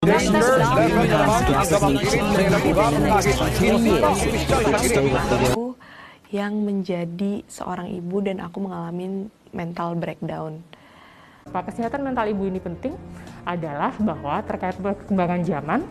Aku yang menjadi seorang ibu dan aku mengalami mental breakdown. Kesehatan mental ibu ini penting adalah bahwa terkait perkembangan zaman,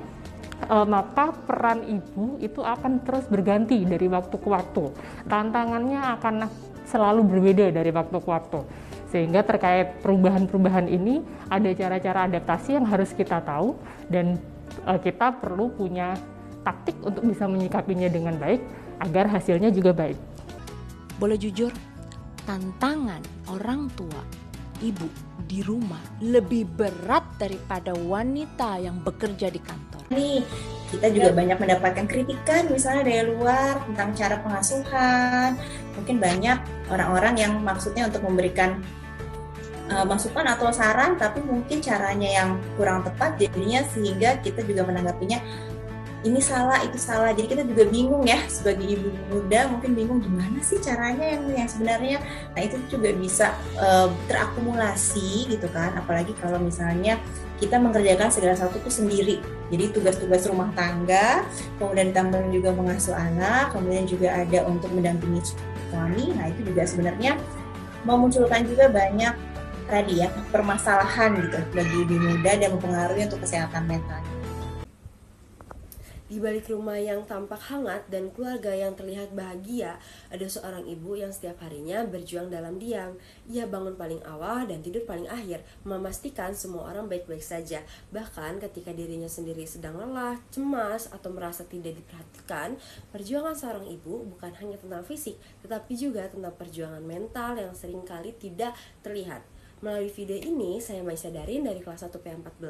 maka peran ibu itu akan terus berganti dari waktu ke waktu. Tantangannya akan selalu berbeda dari waktu ke waktu. Sehingga terkait perubahan-perubahan ini ada cara-cara adaptasi yang harus kita tahu dan kita perlu punya taktik untuk bisa menyikapinya dengan baik agar hasilnya juga baik. Boleh jujur, tantangan orang tua, ibu di rumah lebih berat daripada wanita yang bekerja di kantor. Nih, kita juga banyak mendapatkan kritikan misalnya dari luar tentang cara pengasuhan. Mungkin banyak orang-orang yang maksudnya untuk memberikan masukan atau saran, tapi mungkin caranya yang kurang tepat jadinya, sehingga kita juga menanggapinya ini salah, itu salah. Jadi kita juga bingung ya, sebagai ibu muda mungkin bingung gimana sih caranya yang sebenarnya. Nah itu juga bisa terakumulasi gitu kan, apalagi kalau misalnya kita mengerjakan segala sesuatu itu sendiri. Jadi tugas-tugas rumah tangga, kemudian ditambah juga mengasuh anak, kemudian juga ada untuk mendampingi suami. Nah itu juga sebenarnya memunculkan juga banyak tadi ya permasalahan gitu bagi ibu muda dan mempengaruhi untuk kesehatan mental. Di balik rumah yang tampak hangat dan keluarga yang terlihat bahagia, ada seorang ibu yang setiap harinya berjuang dalam diam. Ia bangun paling awal dan tidur paling akhir, memastikan semua orang baik-baik saja. Bahkan ketika dirinya sendiri sedang lelah, cemas, atau merasa tidak diperhatikan, perjuangan seorang ibu bukan hanya tentang fisik, tetapi juga tentang perjuangan mental yang seringkali tidak terlihat. Melalui video ini, saya Maisha Darin dari kelas 1 P14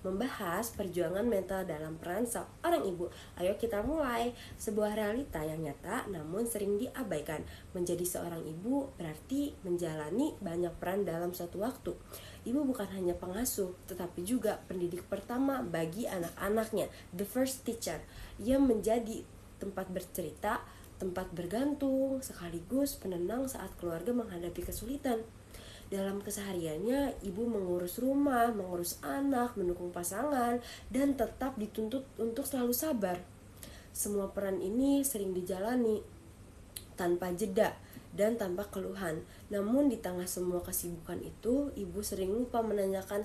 membahas perjuangan mental dalam peran seorang ibu. Ayo kita mulai. Sebuah realita yang nyata namun sering diabaikan. Menjadi seorang ibu berarti menjalani banyak peran dalam suatu waktu. Ibu bukan hanya pengasuh, tetapi juga pendidik pertama bagi anak-anaknya, the first teacher. Ia menjadi tempat bercerita, tempat bergantung, sekaligus penenang saat keluarga menghadapi kesulitan. Dalam kesehariannya, ibu mengurus rumah, mengurus anak, mendukung pasangan, dan tetap dituntut untuk selalu sabar. Semua peran ini sering dijalani tanpa jeda dan tanpa keluhan. Namun di tengah semua kesibukan itu, ibu sering lupa menanyakan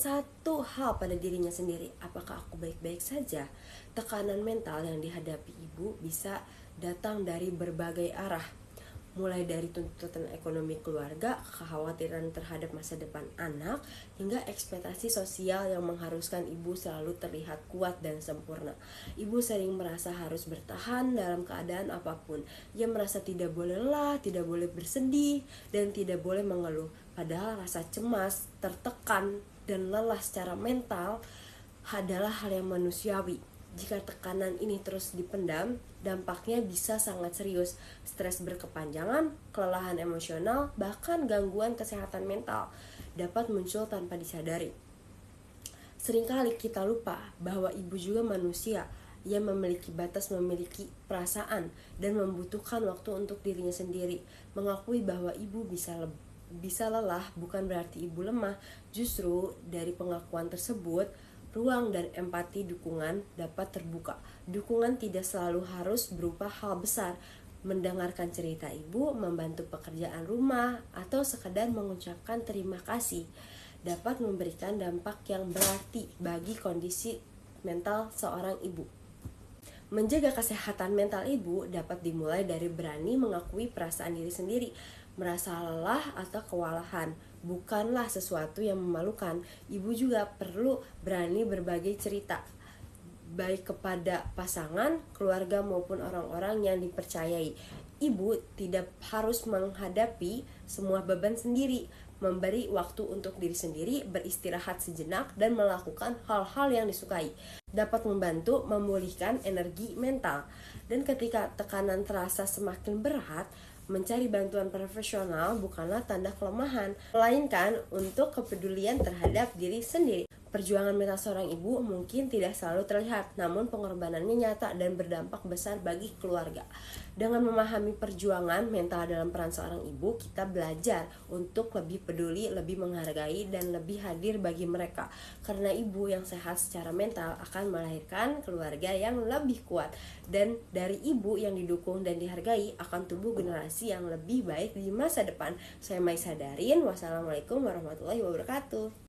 satu hal pada dirinya sendiri. Apakah aku baik-baik saja? Tekanan mental yang dihadapi ibu bisa datang dari berbagai arah. Mulai dari tuntutan ekonomi keluarga, kekhawatiran terhadap masa depan anak, hingga ekspektasi sosial yang mengharuskan ibu selalu terlihat kuat dan sempurna. Ibu sering merasa harus bertahan dalam keadaan apapun. Ia merasa tidak boleh lelah, tidak boleh bersedih, dan tidak boleh mengeluh. Padahal rasa cemas, tertekan, dan lelah secara mental adalah hal yang manusiawi. Jika tekanan ini terus dipendam, dampaknya bisa sangat serius. Stres berkepanjangan, kelelahan emosional, bahkan gangguan kesehatan mental dapat muncul tanpa disadari. Seringkali kita lupa bahwa ibu juga manusia. Ia memiliki batas, memiliki perasaan, dan membutuhkan waktu untuk dirinya sendiri. Mengakui bahwa ibu bisa lelah bukan berarti ibu lemah. Justru dari pengakuan tersebut, ruang dan empati dukungan dapat terbuka. Dukungan tidak selalu harus berupa hal besar. Mendengarkan cerita ibu, membantu pekerjaan rumah, atau sekadar mengucapkan terima kasih dapat memberikan dampak yang berarti bagi kondisi mental seorang ibu. Menjaga kesehatan mental ibu dapat dimulai dari berani mengakui perasaan diri sendiri. Merasa lelah atau kewalahan bukanlah sesuatu yang memalukan. Ibu juga perlu berani berbagi cerita, baik kepada pasangan, keluarga maupun orang-orang yang dipercayai. Ibu tidak harus menghadapi semua beban sendiri. Memberi waktu untuk diri sendiri, beristirahat sejenak, dan melakukan hal-hal yang disukai dapat membantu memulihkan energi mental. Dan ketika tekanan terasa semakin berat, mencari bantuan profesional bukanlah tanda kelemahan, melainkan untuk kepedulian terhadap diri sendiri. Perjuangan mental seorang ibu mungkin tidak selalu terlihat, namun pengorbanannya nyata dan berdampak besar bagi keluarga. Dengan memahami perjuangan mental dalam peran seorang ibu, kita belajar untuk lebih peduli, lebih menghargai, dan lebih hadir bagi mereka. Karena ibu yang sehat secara mental akan melahirkan keluarga yang lebih kuat. Dan dari ibu yang didukung dan dihargai akan tumbuh generasi yang lebih baik di masa depan. Saya Maisa Darin, wassalamualaikum warahmatullahi wabarakatuh.